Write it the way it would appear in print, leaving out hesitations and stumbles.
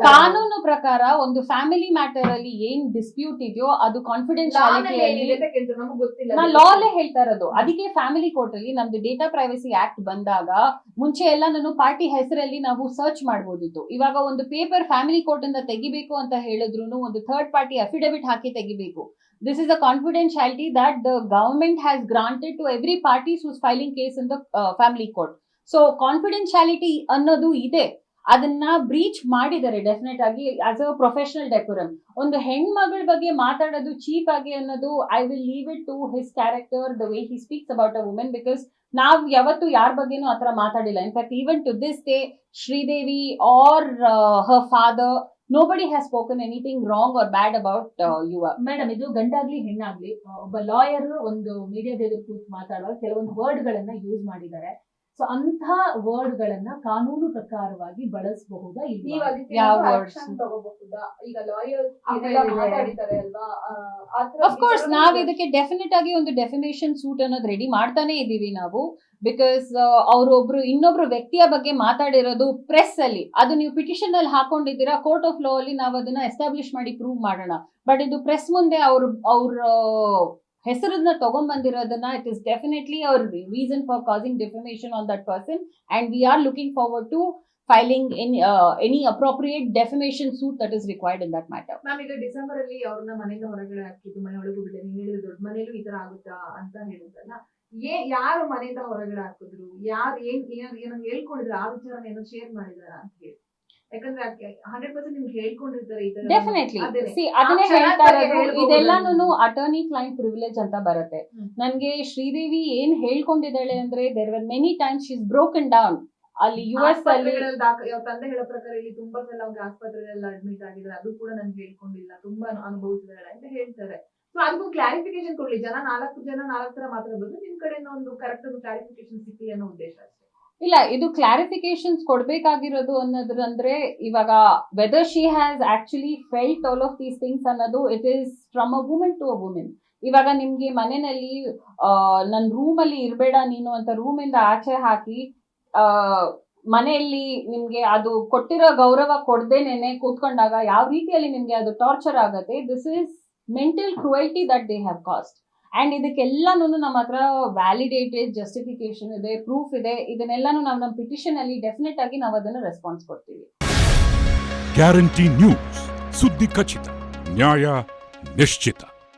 ಕಾನೂನು ಪ್ರಕಾರ ಒಂದು ಫ್ಯಾಮಿಲಿ ಮ್ಯಾಟರ್ ಅಲ್ಲಿ ಏನ್ ಡಿಸ್ಪ್ಯೂಟ್ ಇದೆಯೋ ಅದು ಕಾನ್ಫಿಡೆನ್ಶಿಯಾಲಿಟಿ ನಮ್ಗೆ ಗೊತ್ತಿಲ್ಲ. ನಾ ಲಾಲೇ ಹೇಳ್ತಾ ಇರೋದು. ಅದಕ್ಕೆ ಫ್ಯಾಮಿಲಿ ಕೋರ್ಟ್ ಅಲ್ಲಿ ನಮ್ದು ಡೇಟಾ ಪ್ರೈವಸಿ ಆಕ್ಟ್ ಬಂದಾಗ ಮುಂಚೆ ಎಲ್ಲ ನಾನು ಪಾರ್ಟಿ ಹೆಸರಲ್ಲಿ ನಾವು ಸರ್ಚ್ ಮಾಡಬಹುದಿತ್ತು. ಇವಾಗ ಒಂದು ಪೇಪರ್ ಫ್ಯಾಮಿಲಿ ಕೋರ್ಟ್ ಇಂದ ತೆಗಿಬೇಕು ಅಂತ ಹೇಳಿದ್ರು ಒಂದು ಥರ್ಡ್ ಪಾರ್ಟಿ ಅಫಿಡವಿಟ್ ಹಾಕಿ ತೆಗಿಬೇಕು. This is a confidentiality that the government has granted to every party who's filing case in the family court. So confidentiality ಅನ್ನೋದು ಇದೆ, ಅದನ್ನ ಬ್ರೀಚ್ ಮಾಡಿದ್ದಾರೆ ಡೆಫಿನೆಟ್ ಆಗಿ ಆಸ್ ಅ ಪ್ರೊಫೆಷನಲ್ ಡೆಕೋರಮ್. ಒಂದು ಹೆಣ್ಮಗಳ ಬಗ್ಗೆ ಮಾತಾಡೋದು ಚೀಪ್ ಆಗಿ ಅನ್ನೋದು I will leave it to his character, the way he speaks about a women, because ನಾವ್ ಯಾವತ್ತು ಯಾರ ಬಗ್ಗೆನೂ ಆತರ ಮಾತಾಡಿಲ್ಲ. In fact even to this day Sridevi or her father, nobody has spoken anything wrong or bad about Yuva. Madam, ಇದು ಗಂಡಾಗ್ಲಿ ಹೆಣ್ಣಾಗ್ಲಿ ಒಬ್ಬ lawyer ಒಂದು ಮೀಡಿಯಾದ ಎದುರು ಕೂತು ಮಾತಾಡುವಾಗ ಕೆಲವೊಂದು ವರ್ಡ್ ಗಳನ್ನ ಯೂಸ್ ಮಾಡಿದ್ದಾರೆ. ಸೊ ಅಂತ ವರ್ಡ್ ಗಳನ್ನ ಕಾನೂನು ಪ್ರಕಾರವಾಗಿ ಬಳಸಬಹುದಾ? ಯಾವ ವರ್ಡ್ಸ್ ಈಗ ಲಾಯರ್ ಮಾತಾಡಿದ್ದಾರೆ ಅಲ್ವಾ? ಆಫ್ ಕೋರ್ಸ್ ನಾವ್ ಇದಕ್ಕೆ ಡೆಫಿನೆಟ್ ಆಗಿ ಒಂದು ಡೆಫಿಮೇಷನ್ ಸೂಟ್ ಅನ್ನೋದು ರೆಡಿ ಮಾಡ್ತಾನೆ ಇದೀವಿ ನಾವು. ಬಿಕಾಸ್ ಅವ್ರೊಬ್ರು ಇನ್ನೊಬ್ರು ವ್ಯಕ್ತಿಯ ಬಗ್ಗೆ ಮಾತಾಡಿರೋದು ಪ್ರೆಸ್ ಅಲ್ಲಿ, ಅದು ನೀವು ಪಿಟಿಷನ್ ಅಲ್ಲಿ ಹಾಕೊಂಡಿದ್ದೀರಾ, ಕೋರ್ಟ್ ಆಫ್ ಲಾ ಅಲ್ಲಿ ನಾವು ಅದನ್ನ ಎಸ್ಟಾಬ್ಲಿಷ್ ಮಾಡಿ ಪ್ರೂವ್ ಮಾಡೋಣ. ಬಟ್ ಇದು ಪ್ರೆಸ್ ಮುಂದೆ ಅವ್ರ ಹೆಸರನ್ನ ತಗೊಂಡ್ಬಂದಿರೋದನ್ನ it is definitely our reason for causing defamation on that person, and we are looking forward to filing any appropriate defamation suit that is required in that matter. Ma'am, ಈಗ December ಅಲ್ಲಿ ಅವ್ರನ್ನ ಮನೆಯಿಂದ ಹೊರಗಡೆ ಹಾಕಿದ್ದು, ಮನೆ ಒಳಗೂ ಬಿಡಲಿ, ನೀವು ಹೇಳಿದ ದೊಡ್ಡ ಮನೇಲೂ ಈ ತರ ಆಗುತ್ತಾ ಅಂತ ಹೇಳಿದ್ರಲ್ಲ, ಯಾರು ಮನೆಯಿಂದ ಹೊರಗಡೆ ಹಾಕಿದ್ರು, ಯಾರು ಏನೋ ಹೇಳ್ಕೊಂಡಿದ್ರು, ಆ ವಿಚಾರ ಏನೋ ಶೇರ್ ಮಾಡಿದಾರ ಅಂತ ಹೇಳಿ? ಯಾಕಂದ್ರೆ 100% ನಿಮ್ಗೆ ಹೇಳ್ಕೊಂಡಿರ್ತಾರೆ. ಡೆಫಿನೆಟ್ಲಿ ಅದನ್ನೇ ಹೇಳ್ತಾ ಇರೋದು, ಇದೆಲ್ಲಾನು ಅಟರ್ನಿ ಕ್ಲೈಂಟ್ ಪ್ರಿವಿಲೇಜ್ ಅಂತ ಬರುತ್ತೆ. ನನ್ಗೆ ಶ್ರೀದೇವಿ ಏನ್ ಹೇಳ್ಕೊಂಡಿದ್ದಾಳೆ ಅಂದ್ರೆ there were many times she is broken down. ಅಲ್ಲಿ US ಅಲ್ಲಿ ತಂದೆ ಹೇಳೋ ಪ್ರಕಾರ ಇಲ್ಲಿ ತುಂಬಾ ಸಲ ಅವ್ರಿಗೆ ಆಸ್ಪತ್ರೆಯಲ್ಲಿ ಅಡ್ಮಿಟ್ ಆಗಿದ್ದಾರೆ, ಅದು ಕೂಡ ನನ್ಗೆ ಹೇಳ್ಕೊಂಡಿಲ್ಲ, ತುಂಬಾ ಅನುಭವಿಸಿದಾಳೆ ಅಂತ ಹೇಳ್ತಾರೆ. ಸೊ ಅದಕ್ಕೂ ಕ್ಲಾರಿಫಿಕೇಶನ್ ಕೊಡ್ಲಿ, ನಾಲ್ಕು ಜನ ನಾಲ್ಕು ತರ ಮಾತಾಡಬಹುದು, ನಿಮ್ ಕಡೆ ಒಂದು ಕರೆಕ್ಟ್ ಒಂದು ಕ್ಲಾರಿಫಿಕೇಶನ್ ಸಿಕ್ಲಿ ಅನ್ನೋ ಉದ್ದೇಶ ಅಷ್ಟೇ. ಇಲ್ಲ, ಇದು ಕ್ಲಾರಿಫಿಕೇಶನ್ಸ್ ಕೊಡ್ಬೇಕಾಗಿರೋದು ಅನ್ನೋದ್ರಂದ್ರೆ ಇವಾಗ whether she has actually felt all of these things ಅನ್ನೋದು it is from a women to a women. ಇವಾಗ ನಿಮ್ಗೆ ಮನೆಯಲ್ಲಿ ನನ್ ರೂಮ್ ಅಲ್ಲಿ ಇರ್ಬೇಡ ನೀನು ಅಂತ ರೂಮ್ ಇಂದ ಆಚೆ ಹಾಕಿ ಮನೆಯಲ್ಲಿ ನಿಮ್ಗೆ ಅದು ಕೊಟ್ಟಿರೋ ಗೌರವ ಕೊಡ್ದೇನೆ ಕೂತ್ಕೊಂಡಾಗ ಯಾವ ರೀತಿಯಲ್ಲಿ ನಿಮ್ಗೆ ಅದು ಟಾರ್ಚರ್ ಆಗತ್ತೆ. This is mental cruelty that they have caused. And ಇದಕ್ಕೆಲ್ಲಾನು ನಮ್ಮ ಹತ್ರ ವ್ಯಾಲಿಡೇಟೆಡ್ ಜಸ್ಟಿಫಿಕೇಶನ್ ಇದೆ, ಪ್ರೂಫ್ ಇದೆ. ಇದನ್ನೆಲ್ಲಾನು ನಾವು ನಮ್ಮ ಪಿಟಿಷನ್ ಅಲ್ಲಿ ಡೆಫಿನೆಟ್ ಆಗಿ ನಾವು ಅದನ್ನು ರೆಸ್ಪಾನ್ಸ್ ಕೊಡ್ತೀವಿ. ಗ್ಯಾರಂಟಿ ನ್ಯೂಸ್, ಸುದ್ದಿ ಖಚಿತ, ನ್ಯಾಯ ನಿಶ್ಚಿತ.